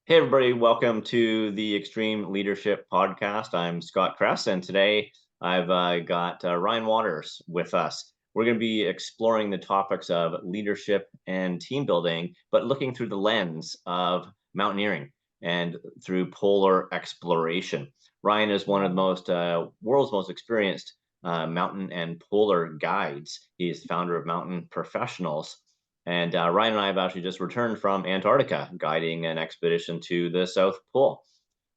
Hey, everybody, welcome to the Extreme Leadership Podcast. I'm Scott Kress, and today I've got Ryan Waters with us. We're going to be exploring the topics of leadership and team building, but looking through the lens of mountaineering and through polar exploration. Ryan is one of the world's most experienced mountain and polar guides. He's the founder of Mountain Professionals. And Ryan and I have actually just returned from Antarctica, guiding an expedition to the South Pole.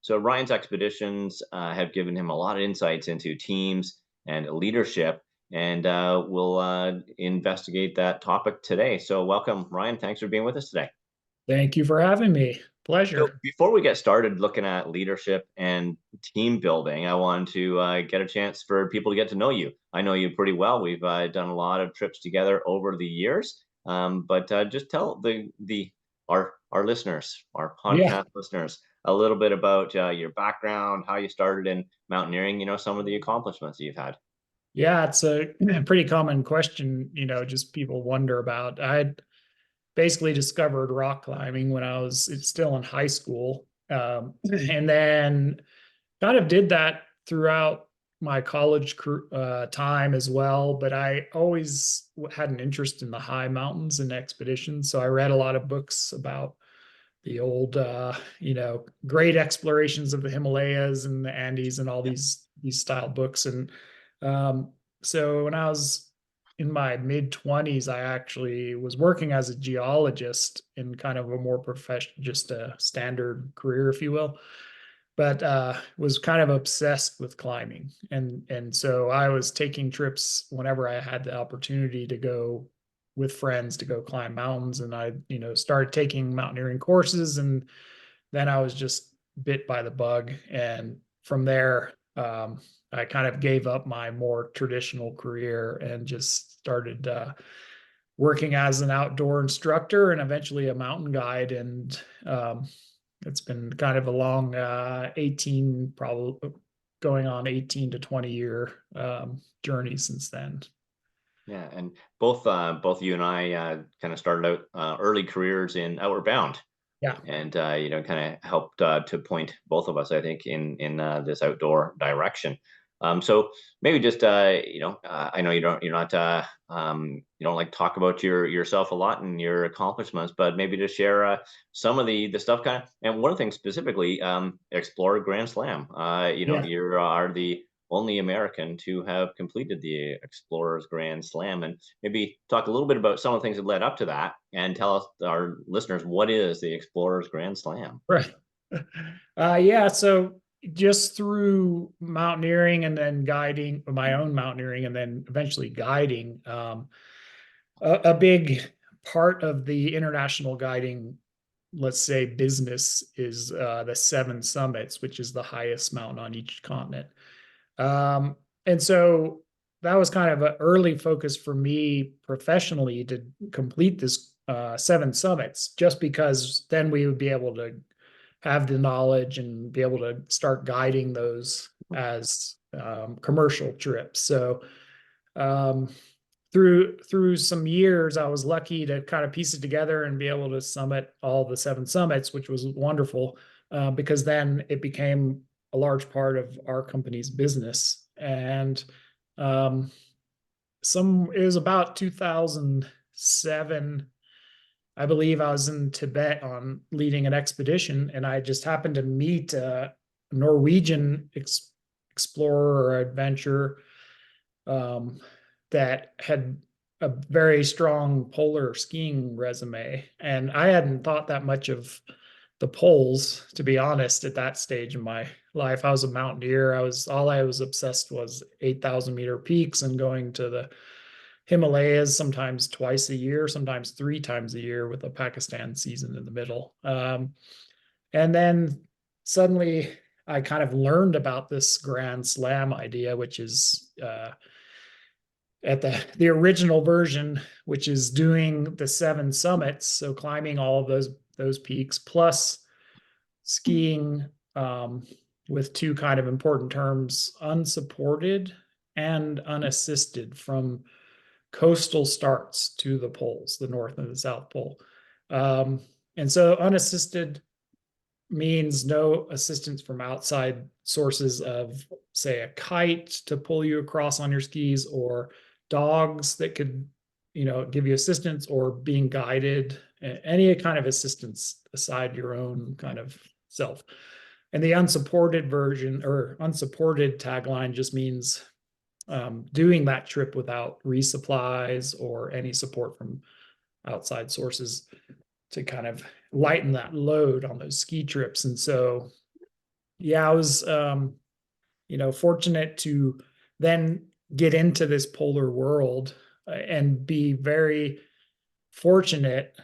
So Ryan's expeditions have given him a lot of insights into teams and leadership, and we'll investigate that topic today. So welcome, Ryan. Thanks for being with us today. Thank you for having me. So Pleasure. before we get started looking at leadership and team building, I wanted to get a chance for people to get to know you. I know you pretty well. We've done a lot of trips together over the years, but just tell our listeners, our Yeah. podcast listeners, a little bit about your background, how you started in mountaineering. Some of the accomplishments you've had. Yeah, it's a pretty common question, just people wonder about. I basically discovered rock climbing when I was still in high school. And then kind of did that throughout my college time as well. But I always had an interest in the high mountains and expeditions. So I read a lot of books about the old great explorations of the Himalayas and the Andes and all Yeah. these style books. And so when I was in my mid 20s, I actually was working as a geologist in kind of a more professional, just a standard career, if you will, but was kind of obsessed with climbing. And so I was taking trips whenever I had the opportunity to go with friends to go climb mountains. And I, started taking mountaineering courses. And then I was just bit by the bug. And from there, I kind of gave up my more traditional career and just started working as an outdoor instructor and eventually a mountain guide. And it's been kind of a long 18, probably going on 18 to 20 year journey since then. Yeah, and both you and I kind of started out early careers in Outward Bound, Yeah. and kind of helped to point both of us, I think, in this outdoor direction. So maybe just I know you're not you don't like to talk about yourself a lot and your accomplishments, but maybe to share some of the stuff kind of, and one of the things specifically, Explorer Grand Slam. Yeah. You are the only American to have completed the Explorers Grand Slam, and maybe talk a little bit about some of the things that led up to that, and tell us, our listeners, what is the Explorers Grand Slam? Right. Yeah. So just through mountaineering and then guiding my own mountaineering and then eventually guiding, a big part of the international guiding, let's say, business is the seven summits, which is the highest mountain on each continent. And so that was kind of an early focus for me professionally to complete this seven summits, just because then we would be able to have the knowledge and be able to start guiding those as commercial trips. So um, through some years, I was lucky to kind of piece it together and be able to summit all the seven summits, which was wonderful because then it became a large part of our company's business. And um, it was about 2007. I believe I was in Tibet on leading an expedition, and I just happened to meet a Norwegian explorer or adventurer um, that had a very strong polar skiing resume. And I hadn't thought that much of the poles, to be honest, at that stage in my life. I was a mountaineer. All I was obsessed was 8,000-meter peaks and going to the Himalayas sometimes twice a year, sometimes three times a year with a Pakistan season in the middle. And then suddenly I kind of learned about this Grand Slam idea, which is at the original version, which is doing the seven summits, so climbing all of those peaks, plus skiing with two kind of important terms: unsupported and unassisted, from coastal starts to the poles, the North and the South Pole. And so unassisted means no assistance from outside sources of, say, a kite to pull you across on your skis, or dogs that could, give you assistance, or being guided, any kind of assistance aside your own kind of self. And the unsupported version, or unsupported tagline, just means doing that trip without resupplies or any support from outside sources to kind of lighten that load on those ski trips. And so, yeah, I was, fortunate to then get into this polar world, and be very fortunate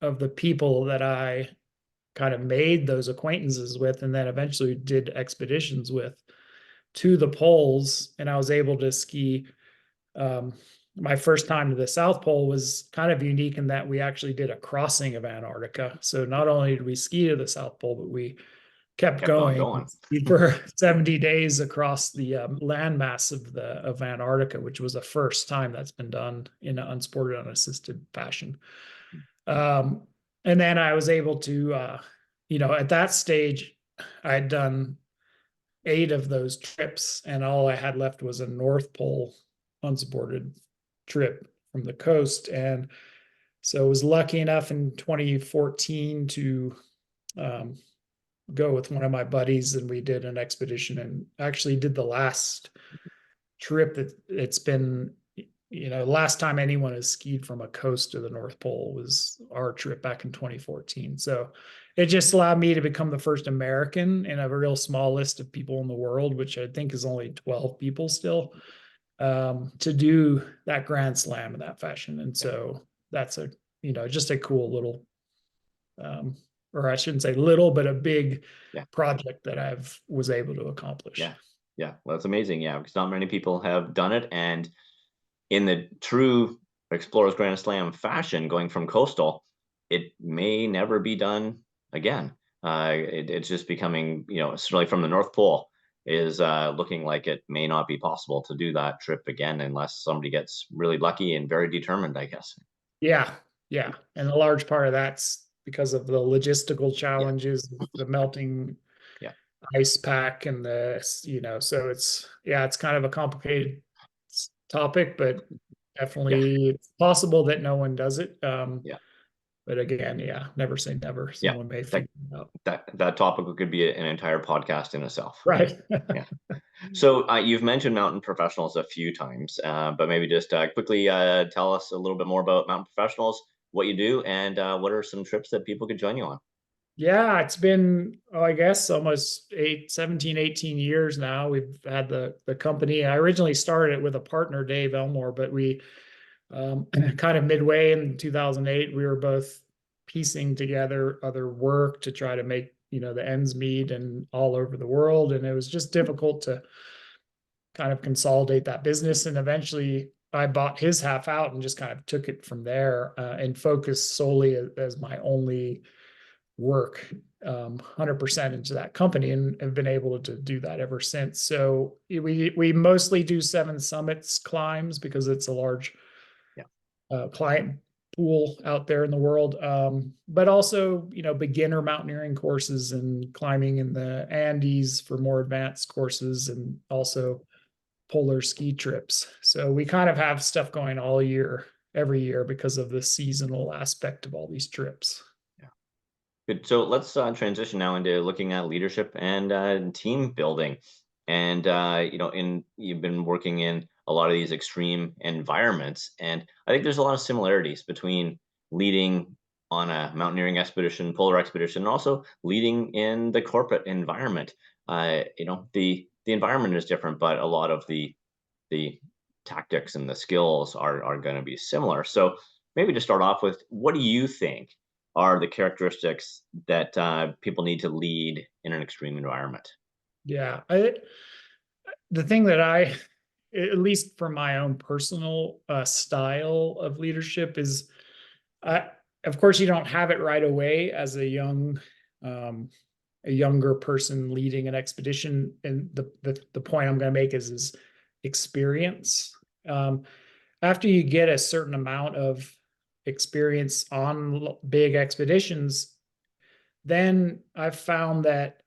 of the people that I kind of made those acquaintances with, and then eventually did expeditions with to the poles. And I was able to ski. Um, my first time to the South Pole was kind of unique in that we actually did a crossing of Antarctica. So not only did we ski to the South Pole, but we kept Kept on going going. for 70 days across the landmass of Antarctica, which was the first time that's been done in an unsupported, unassisted fashion. Um, and then I was able to, at that stage, I had done 8 of those trips, and all I had left was a North Pole unsupported trip from the coast. And so I was lucky enough in 2014 to um, go with one of my buddies, and we did an expedition, and actually did the last trip that it's been, last time anyone has skied from a coast to the North Pole was our trip back in 2014. So it just allowed me to become the first American in a real small list of people in the world, which I think is only 12 people still, to do that Grand Slam in that fashion. And Yeah. so that's just a cool little, or I shouldn't say little, but a big Yeah. project that I've was able to accomplish. Yeah. Yeah. Well, that's amazing. Yeah. Because not many people have done it. And in the true Explorers Grand Slam fashion, going from coastal, it may never be done again. It's just becoming, certainly from the North Pole, is looking like it may not be possible to do that trip again unless somebody gets really lucky and very determined, I guess. Yeah, yeah. And a large part of that's because of the logistical Yeah. challenges, the melting Yeah. ice pack, and so it's kind of a complicated topic, but Yeah. definitely it's possible that no one does it. Yeah. But again, yeah, never say never. Yeah. Someone may That figure it out. that topic could be an entire podcast in itself, right? Right. Yeah. So you've mentioned mountain professionals a few times, but maybe just quickly tell us a little bit more about mountain professionals, what you do, and what are some trips that people could join you on? Yeah, it's been, I guess, almost 17, 18 years now. We've had the company. I originally started it with a partner, Dave Elmore, but we kind of midway in 2008, we were both piecing together other work to try to make, the ends meet and all over the world. And it was just difficult to kind of consolidate that business. And eventually I bought his half out and just kind of took it from there, and focused solely as my only work, 100% into that company, and have been able to do that ever since. So we mostly do 7 summits climbs because it's a large Yeah. client pool out there in the world, but also beginner mountaineering courses and climbing in the Andes for more advanced courses, and also polar ski trips. So we kind of have stuff going all year, every year, because of the seasonal aspect of all these trips. Yeah. Good. So let's transition now into looking at leadership and team building. And you've been working in a lot of these extreme environments, and I think there's a lot of similarities between leading on a mountaineering expedition, polar expedition, and also leading in the corporate environment. The environment is different, but a lot of the tactics and the skills are going to be similar. So maybe to start off with, what do you think are the characteristics that people need to lead in an extreme environment? Yeah, the thing that at least for my own personal style of leadership, is, I, of course, you don't have it right away as um, a younger person leading an expedition. And the point I'm going to make is experience. Um, After you get a certain amount of experience on big expeditions, then I've found that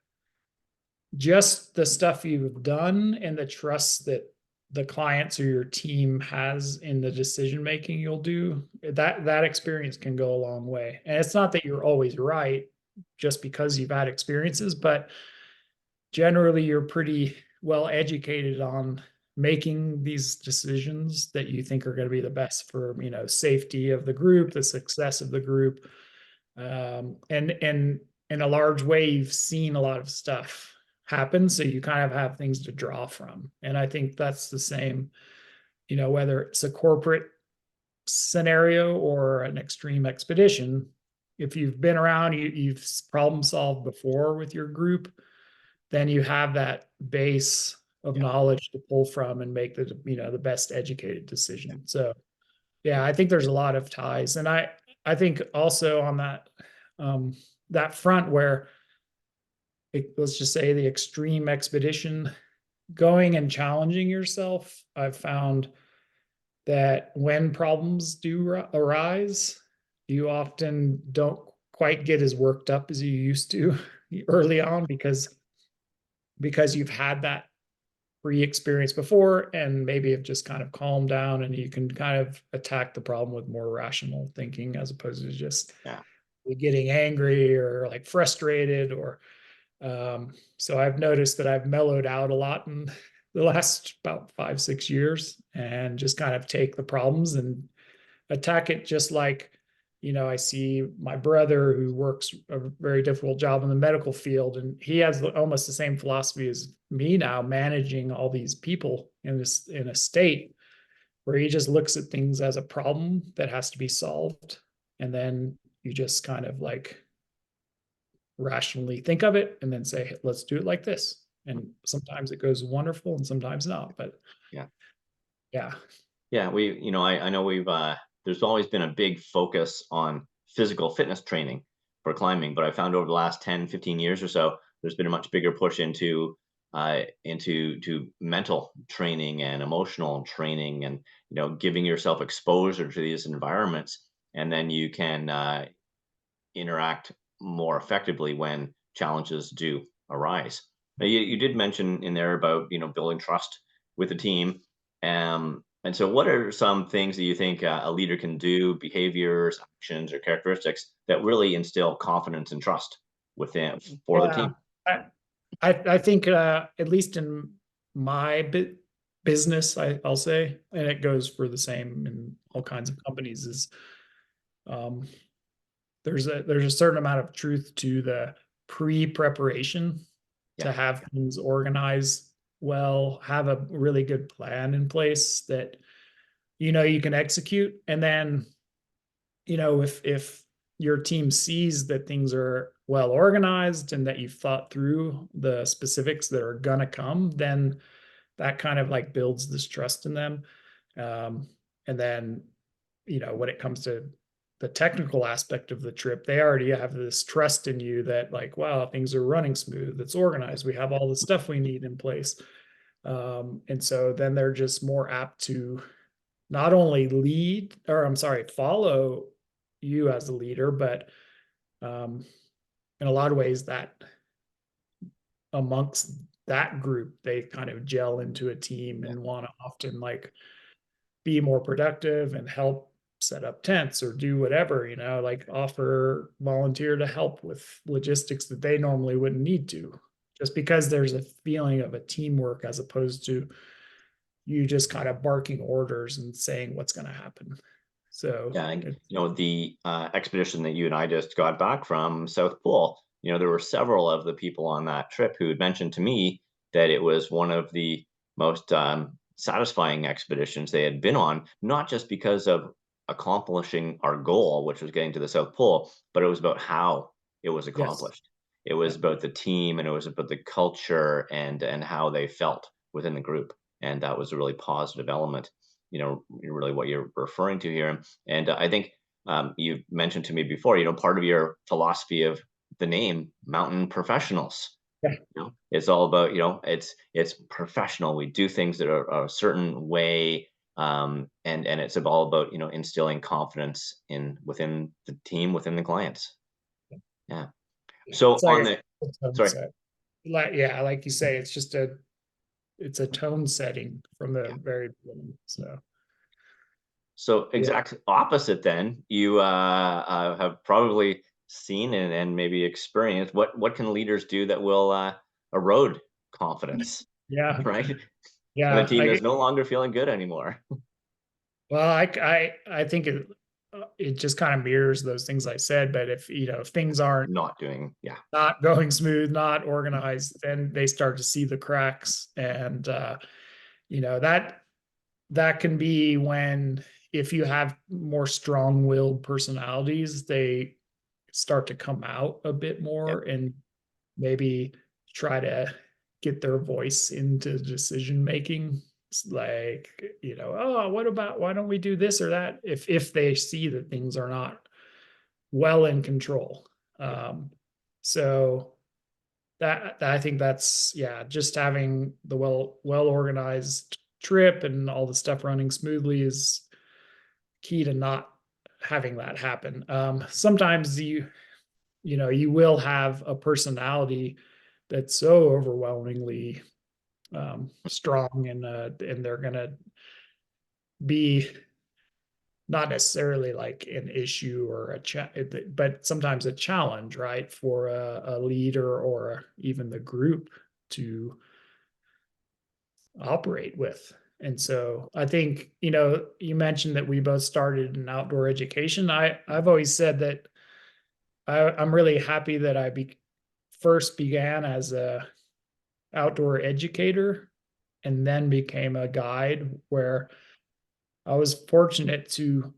just the stuff you've done and the trust that the clients or your team has in the decision making you'll do, that experience can go a long way. And it's not that you're always right just because you've had experiences, but generally you're pretty well educated on making these decisions that you think are going to be the best for, safety of the group, the success of the group. And in a large way, you've seen a lot of stuff happen, so you kind of have things to draw from. And I think that's the same, whether it's a corporate scenario or an extreme expedition. If you've been around, you've problem solved before with your group, then you have that base of Yeah. knowledge to pull from and make the best educated decision. So yeah, I think there's a lot of ties. And I think also on that front where let's just say the extreme expedition, going and challenging yourself, I've found that when problems do arise, you often don't quite get as worked up as you used to early on because you've had that pre-experience before and maybe have just kind of calmed down, and you can kind of attack the problem with more rational thinking as opposed to just Yeah. getting angry or like frustrated or so I've noticed that I've mellowed out a lot in the last about 5 6 years and just kind of take the problems and attack it just like, I see my brother who works a very difficult job in the medical field, and he has almost the same philosophy as me now, managing all these people in a state where he just looks at things as a problem that has to be solved. And then you just kind of like rationally think of it and then say, "Hey, let's do it like this." And sometimes it goes wonderful and sometimes not. But Yeah. yeah. Yeah, I know there's always been a big focus on physical fitness training for climbing, but I found over the last 10, 15 years or so, there's been a much bigger push into mental training and emotional training, and giving yourself exposure to these environments, and then you can interact more effectively when challenges do arise. Now, you did mention in there about building trust with the team, and so what are some things that you think a leader can do, behaviors, actions, or characteristics that really instill confidence and trust within for the Yeah. team? I I think at least in my business, I'll say, and it goes for the same in all kinds of companies, is um, there's a certain amount of truth to the pre-preparation Yeah, to have things organized well, have a really good plan in place that you can execute. And then, if your team sees that things are well organized and that you've thought through the specifics that are gonna come, then that kind of like builds this trust in them. Um, and then, when it comes to the technical aspect of the trip, they already have this trust in you that like, wow, things are running smooth, it's organized, we have all the stuff we need in place. And so then they're just more apt to not only lead, or I'm sorry, follow you as a leader, but um, in a lot of ways that amongst that group, they kind of gel into a team yeah, and want to often like be more productive and help set up tents or do whatever, like offer volunteer to help with logistics that they normally wouldn't need to, just because there's a feeling of a teamwork as opposed to you just kind of barking orders and saying what's going to happen. So yeah. And it's the expedition that you and I just got back from South Pole, there were several of the people on that trip who had mentioned to me that it was one of the most satisfying expeditions they had been on, not just because of accomplishing our goal, which was getting to the South Pole, but it was about how it was yes. accomplished. It was Yeah. about the team, and it was about the culture and how they felt within the group, and that was a really positive element. Really what you're referring to here. And I think you've mentioned to me before, part of your philosophy of the name Mountain Professionals. Yeah. It's all about, it's professional. We do things that are a certain way, and it's all about instilling confidence in within the team, within the clients. Yeah. So It's like on the a tone sorry, set. Like, yeah, like you say, it's just it's a tone setting from the yeah. very beginning. So So yeah, exact opposite then, you have probably seen and maybe experienced what can leaders do that will erode confidence, yeah, right? And the yeah. team is no longer feeling good anymore. Well, I think it just kind of mirrors those things I said. But if if things aren't Not doing, yeah, not going smooth, not organized, then they start to see the cracks, and that can be when, if you have more strong-willed personalities, they start to come out a bit yeah, more and maybe try to get their voice into decision making. It's like, oh, what about, why don't we do this or that, if they see that things are not well in control. yeah. So I think that's, yeah, just having the well organized trip and all the stuff running smoothly is key to not having that happen. Sometimes you will have a personality that's so overwhelmingly strong, and they're gonna be not necessarily like an issue or but sometimes a challenge, right, for a leader or even the group to operate with. And so I think, you mentioned that we both started in outdoor education. I've always said that I'm really happy that first began as a outdoor educator and then became a guide, where I was fortunate to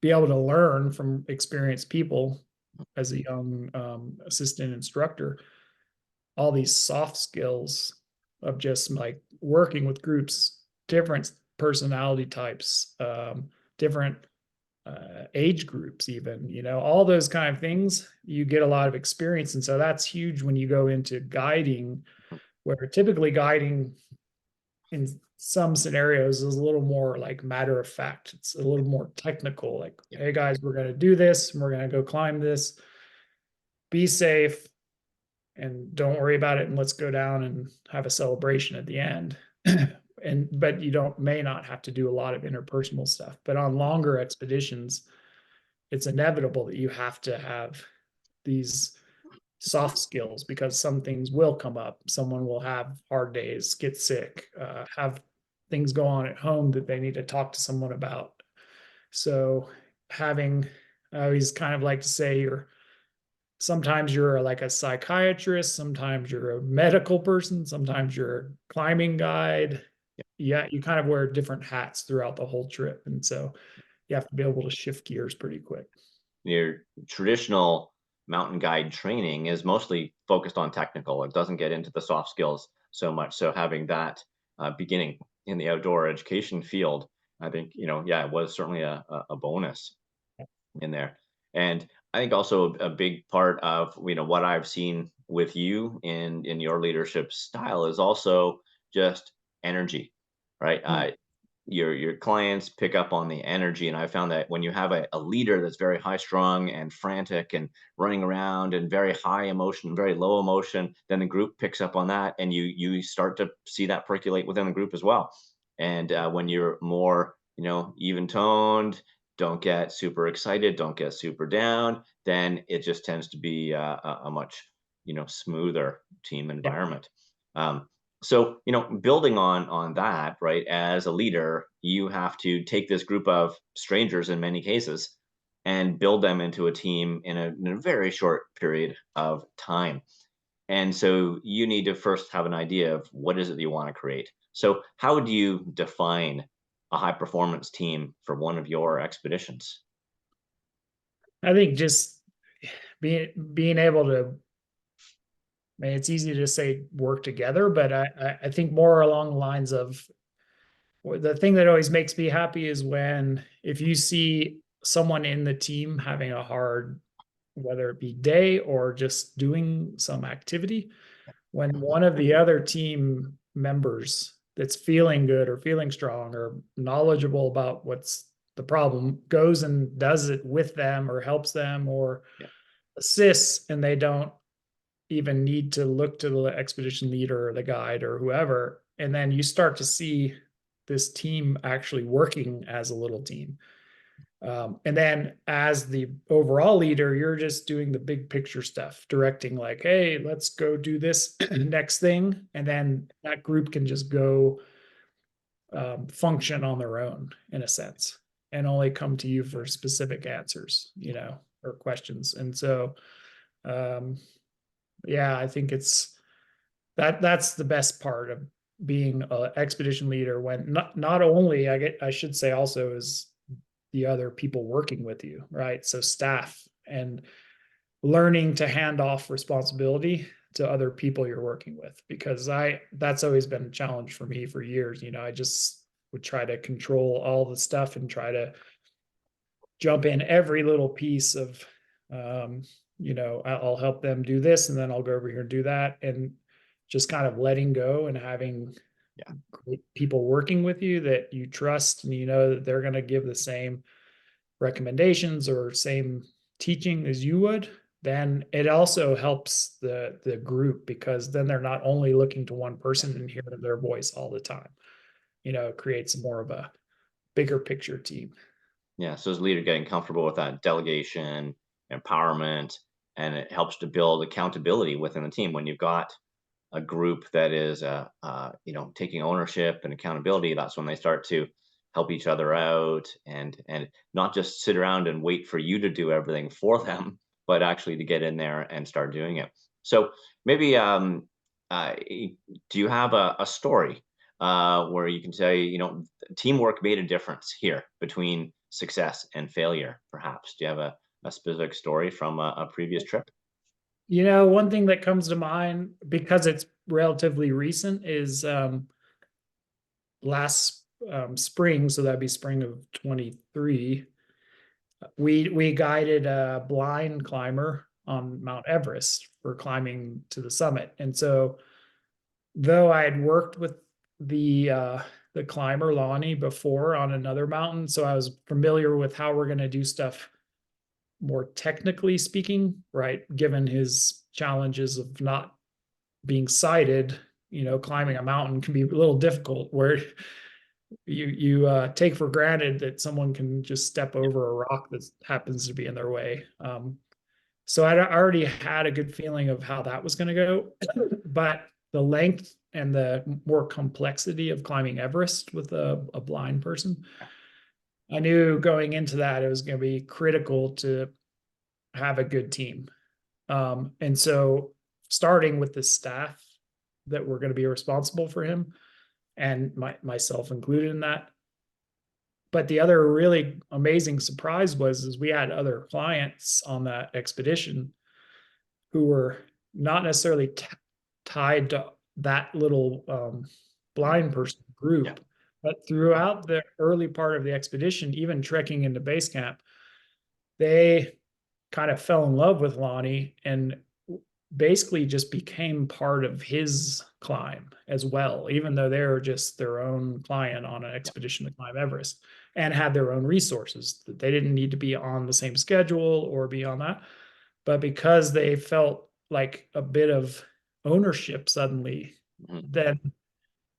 be able to learn from experienced people as a young assistant instructor, all these soft skills of just like working with groups, different personality types, different age groups, even, all those kind of things. You get a lot of experience. And so that's huge when you go into guiding, where typically guiding in some scenarios is a little more like matter of fact. It's a little more technical, like, hey guys, we're going to do this and we're going to go climb this. Be safe and don't worry about it. And let's go down and have a celebration at the end. But you may not have to do a lot of interpersonal stuff. But on longer expeditions, it's inevitable that you have to have these soft skills, because some things will come up. Someone will have hard days, get sick, have things go on at home that they need to talk to someone about. So having, I always kind of like to say, sometimes you're like a psychiatrist, sometimes you're a medical person, sometimes you're a climbing guide. Yeah, you kind of wear different hats throughout the whole trip. And so you have to be able to shift gears pretty quick. Your traditional mountain guide training is mostly focused on technical. It doesn't get into the soft skills so much. So having that beginning in the outdoor education field, I think, yeah, it was certainly a bonus in there. And I think also a big part of what I've seen with you in your leadership style is also just energy, right? Mm. Your clients pick up on the energy, and I found that when you have a leader that's very high strung and frantic and running around and very high emotion, very low emotion, then the group picks up on that, and you start to see that percolate within the group as well. And when you're more even toned, don't get super excited, don't get super down, then it just tends to be a much smoother team Yeah. environment. Um, so building on that, right, as a leader, you have to take this group of strangers in many cases and build them into a team in a very short period of time. And so you need to first have an idea of what is it that you want to create. So how do you define a high performance team for one of your expeditions? I think just being able to, I mean, it's easy to say work together, but I think more along the lines of, the thing that always makes me happy is when, if you see someone in the team having a hard, whether it be day or just doing some activity, when one of the other team members that's feeling good or feeling strong or knowledgeable about what's the problem goes and does it with them or helps them or Yeah. assists, and they don't even need to look to the expedition leader or the guide or whoever. And then you start to see this team actually working as a little team. And then as the overall leader, you're just doing the big picture stuff, directing like, hey, let's go do this next thing. And then that group can just go function on their own in a sense and only come to you for specific answers, or questions. And so, yeah, I think that's the best part of being an expedition leader, when not only I should say also is the other people working with you, right? So staff, and learning to hand off responsibility to other people you're working with, because that's always been a challenge for me for years. I just would try to control all the stuff and try to jump in every little piece of, I'll help them do this and then I'll go over here and do that, and just kind of letting go and having great people working with you that you trust, and that they're going to give the same recommendations or same teaching as you would. Then it also helps the group, because then they're not only looking to one person and hearing their voice all the time. It creates more of a bigger picture team. Yeah, so as a leader, getting comfortable with that delegation, empowerment, and it helps to build accountability within the team. When you've got a group that is, taking ownership and accountability, that's when they start to help each other out, and not just sit around and wait for you to do everything for them, but actually to get in there and start doing it. So maybe, do you have a story where you can say, teamwork made a difference here between success and failure, perhaps? Do you have a specific story from a previous trip? One thing that comes to mind, because it's relatively recent, is last spring. So that'd be spring of 23. We guided a blind climber on Mount Everest for climbing to the summit. And so, though I had worked with the climber Lonnie before on another mountain, so I was familiar with how we're going to do stuff more technically speaking, right? Given his challenges of not being sighted, climbing a mountain can be a little difficult, where you take for granted that someone can just step over a rock that happens to be in their way. So I already had a good feeling of how that was going to go, but the length and the more complexity of climbing Everest with a blind person, I knew going into that it was going to be critical to have a good team. And so, starting with the staff that were going to be responsible for him, and myself included in that. But the other really amazing surprise is we had other clients on that expedition who were not necessarily tied to that little blind person group, Yeah. but throughout the early part of the expedition, even trekking into base camp, they kind of fell in love with Lonnie and basically just became part of his climb as well, even though they were just their own client on an expedition to climb Everest, and had their own resources. That they didn't need to be on the same schedule or be on that. But because they felt like a bit of ownership suddenly, then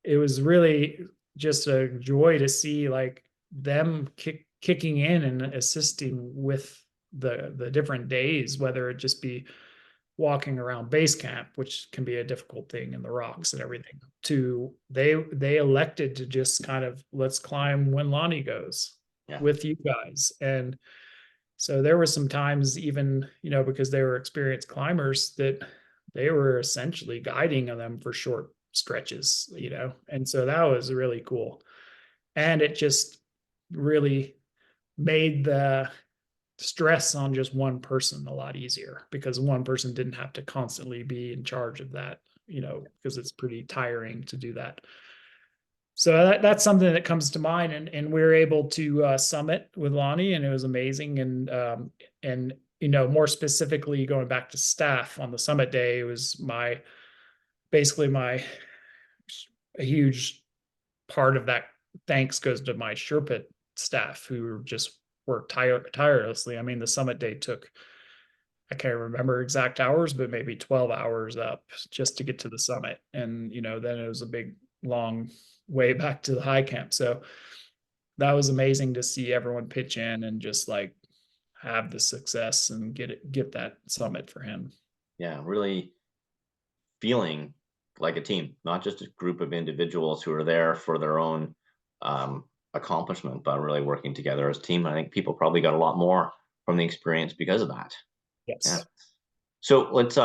it was really just a joy to see like them kicking in and assisting with the different days, whether it just be walking around base camp, which can be a difficult thing in the rocks and everything, to they elected to just kind of, let's climb when Lonnie goes with you guys. And so there were some times, even, because they were experienced climbers, that they were essentially guiding them for short stretches, and so that was really cool. And it just really made the stress on just one person a lot easier, because one person didn't have to constantly be in charge of that, because it's pretty tiring to do that. So that's something that comes to mind, and we were able to summit with Lonnie, and it was amazing. And more specifically, going back to staff on the summit day, it was basically my a huge part of that thanks goes to my Sherpa staff, who just worked tirelessly. I mean, the summit day took, I can't remember exact hours, but maybe 12 hours up just to get to the summit. And, then it was a big, long way back to the high camp. So that was amazing to see everyone pitch in and just like have the success and get that summit for him. Yeah, really feeling like a team, not just a group of individuals who are there for their own um, accomplishment, but really working together as a team. I think people probably got a lot more from the experience because of that. Yeah. Yes. So let's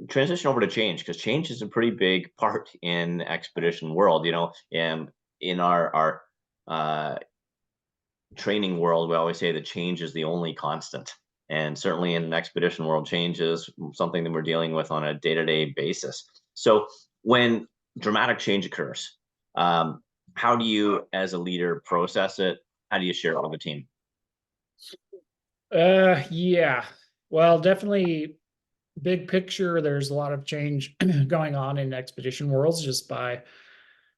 transition over to change, because change is a pretty big part in expedition world. And in our uh, training world, we always say that change is the only constant. And certainly in an expedition world, change is something that we're dealing with on a day-to-day basis. So when dramatic change occurs, how do you, as a leader, process it? How do you share it with the team? Yeah. Well, definitely big picture, there's a lot of change going on in expedition worlds just by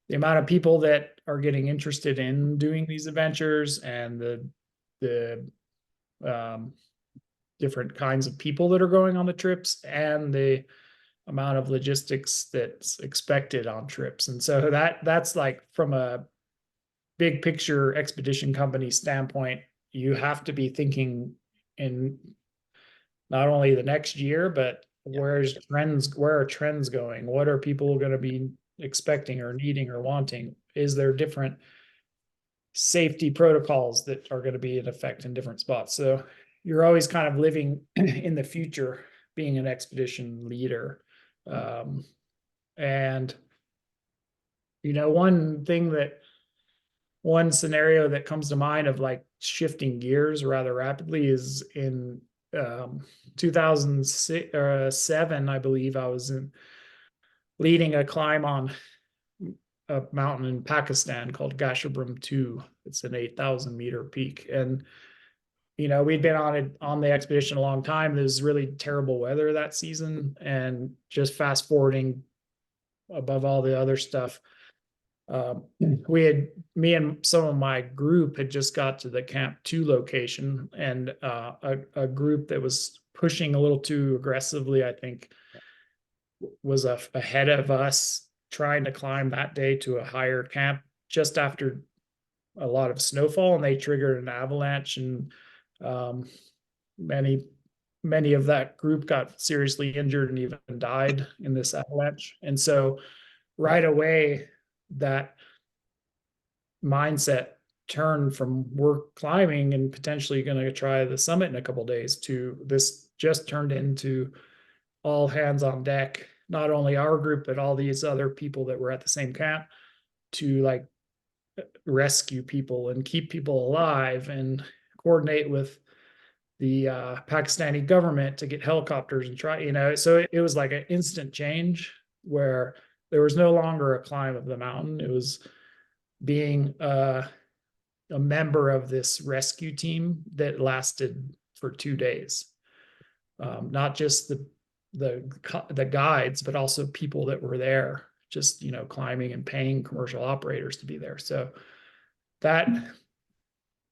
the amount of people that are getting interested in doing these adventures and the um, different kinds of people that are going on the trips and the amount of logistics that's expected on trips. And so that's like from a big picture expedition company standpoint, you have to be thinking in not only the next year, but Yeah. where are trends going? What are people going to be expecting or needing or wanting? Is there different safety protocols that are going to be in effect in different spots? So you're always kind of living in the future, being an expedition leader. Um, and one scenario that comes to mind of like shifting gears rather rapidly is in 2007, I believe I was leading a climb on a mountain in Pakistan called Gasherbrum 2. It's an 8,000-meter peak. And, we'd been on the expedition a long time. There was really terrible weather that season. And just fast forwarding above all the other stuff, me and some of my group had just got to the Camp 2 location, and a group that was pushing a little too aggressively, I think, was ahead of us trying to climb that day to a higher camp just after a lot of snowfall, and they triggered an avalanche, and um, many many of that group got seriously injured and even died in this avalanche. And so right away, that mindset turn from work climbing and potentially going to try the summit in a couple days to this just turned into all hands on deck, not only our group but all these other people that were at the same camp to like rescue people and keep people alive and coordinate with the Pakistani government to get helicopters and try, so it was like an instant change where there was no longer a climb of the mountain. It was being a member of this rescue team that lasted for 2 days. Not just the guides, but also people that were there, just climbing and paying commercial operators to be there. So that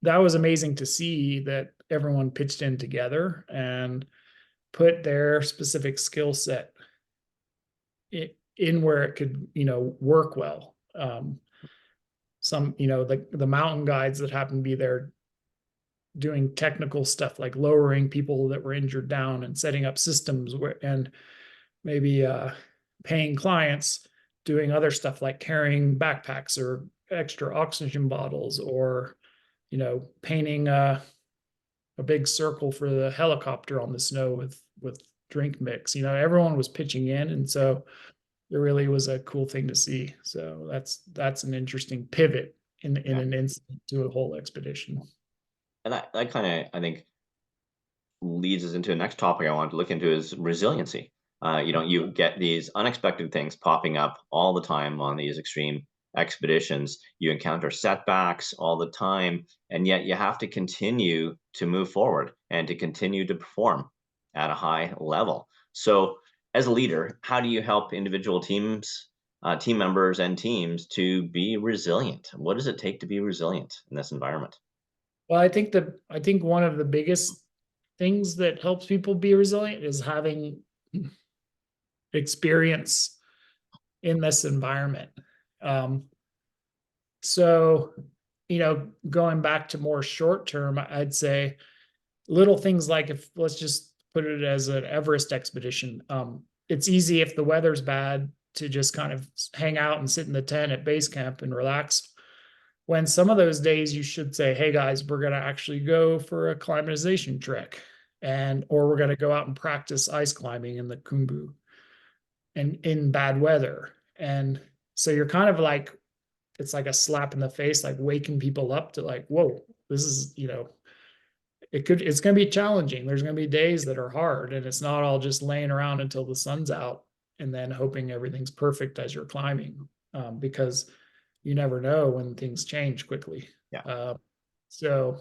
that was amazing to see that everyone pitched in together and put their specific skill set in where it could work well. Some the mountain guides that happen to be there doing technical stuff like lowering people that were injured down and setting up systems and maybe paying clients doing other stuff like carrying backpacks or extra oxygen bottles or painting a big circle for the helicopter on the snow with drink mix. Everyone was pitching in, and so it really was a cool thing to see. So that's an interesting pivot in Yeah. an instant to a whole expedition. And that kind of, I think, leads us into the next topic I wanted to look into is resiliency. You get these unexpected things popping up all the time on these extreme expeditions. You encounter setbacks all the time, and yet you have to continue to move forward and to continue to perform at a high level. So, as a leader, how do you help individual teams, team members, and teams to be resilient? What does it take to be resilient in this environment? Well, I think one of the biggest things that helps people be resilient is having experience in this environment. Um, so, going back to more short term, I'd say little things like, if let's just put it as an Everest expedition. It's easy if the weather's bad to just kind of hang out and sit in the tent at base camp and relax. When some of those days you should say, hey guys, we're going to actually go for a climatization trek, or we're going to go out and practice ice climbing in the Khumbu and in bad weather. And so you're kind of like, it's like a slap in the face, like waking people up to like, whoa, this is, it's going to be challenging. There's going to be days that are hard, and it's not all just laying around until the sun's out and then hoping everything's perfect as you're climbing, because you never know when things change quickly. Yeah. So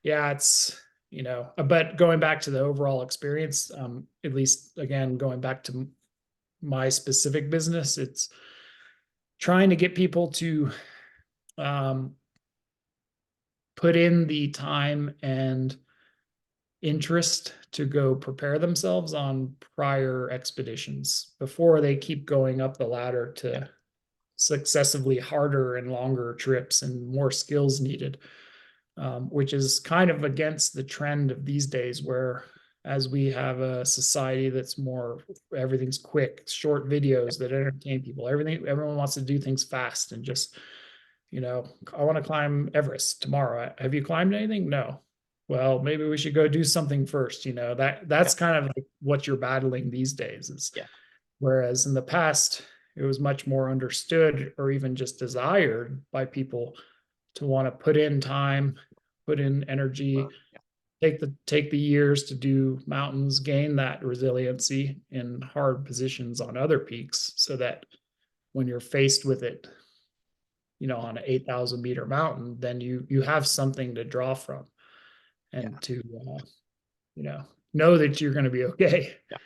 yeah, it's, but going back to the overall experience, at least again, going back to my specific business, it's trying to get people to um, put in the time and interest to go prepare themselves on prior expeditions before they keep going up the ladder to successively harder and longer trips and more skills needed, which is kind of against the trend of these days, where as we have a society that's more, everything's quick, short videos that entertain people, everyone wants to do things fast and just, I want to climb Everest tomorrow. Have you climbed anything? No. Well, maybe we should go do something first. That's Yeah. kind of like what you're battling these days is, Yeah. whereas in the past, it was much more understood or even just desired by people to want to put in time, put in energy, Yeah. take the years to do mountains, gain that resiliency in hard positions on other peaks, so that when you're faced with it, on an 8,000 meter mountain, then you have something to draw from Yeah. and to you know that you're going to be okay. Yeah.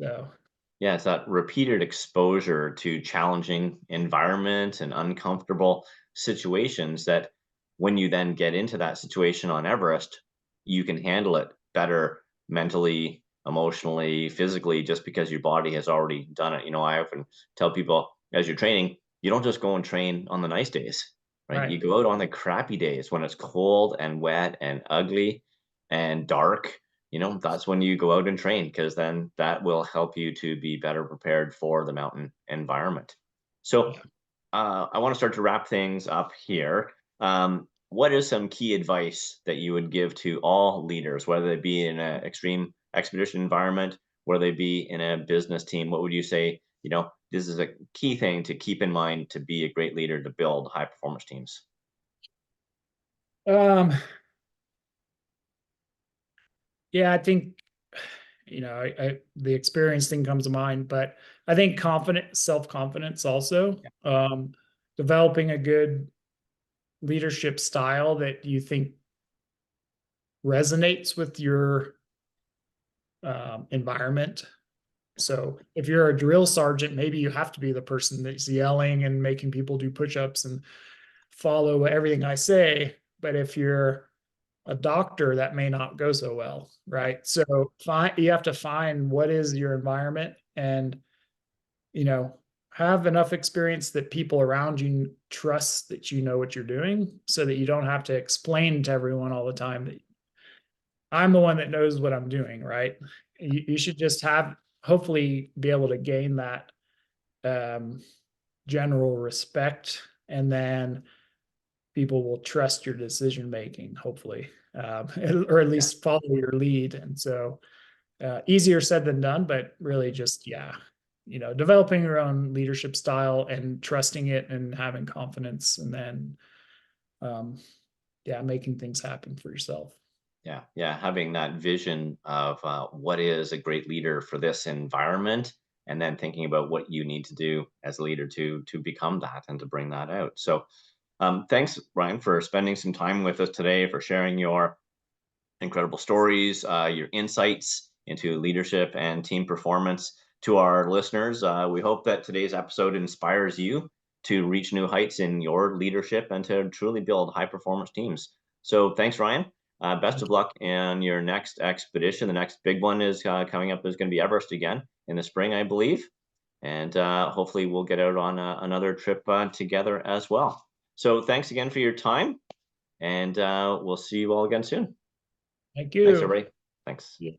So Yeah, it's that repeated exposure to challenging environment and uncomfortable situations that when you then get into that situation on Everest, you can handle it better mentally, emotionally, physically, just because your body has already done it. I often tell people as you're training, you don't just go and train on the nice days, right? right. You go out on the crappy days when it's cold and wet and ugly and dark. That's when you go out and train, because then that will help you to be better prepared for the mountain environment. So Yeah. I want to start to wrap things up here. What is some key advice that you would give to all leaders, whether they be in an extreme expedition environment, whether they be in a business team? What would you say, this is a key thing to keep in mind to be a great leader to build high performance teams? um yeah, I think, the experience thing comes to mind, but I think self-confidence also, developing a good leadership style that you think resonates with your environment. So if you're a drill sergeant, maybe you have to be the person that's yelling and making people do push-ups and follow everything I say. But if you're a doctor, that may not go so well, Yeah. right? So you have to find what is your environment, and you know have enough experience that people around you trust that you know what you're doing, so that you don't have to explain to everyone all the time that I'm the one that knows what I'm doing, right? You should just hopefully be able to gain that um, general respect, and then people will trust your decision making, hopefully, or at Yeah. least follow your lead. And so, easier said than done, but really just, yeah, developing your own leadership style and trusting it and having confidence, and then, um, yeah, making things happen for yourself. Yeah, yeah, having that vision of what is a great leader for this environment, and then thinking about what you need to do as a leader to become that and to bring that out. So, thanks, Ryan, for spending some time with us today, for sharing your incredible stories, your insights into leadership and team performance. To our listeners, we hope that today's episode inspires you to reach new heights in your leadership and to truly build high performance teams. So, thanks, Ryan. Best of luck in your next expedition. The next big one is coming up. Is going to be Everest again in the spring, I believe, and hopefully we'll get out on another trip together as well. So thanks again for your time, and we'll see you all again soon. Thank Thanks, you. everybody. Thanks. Yeah.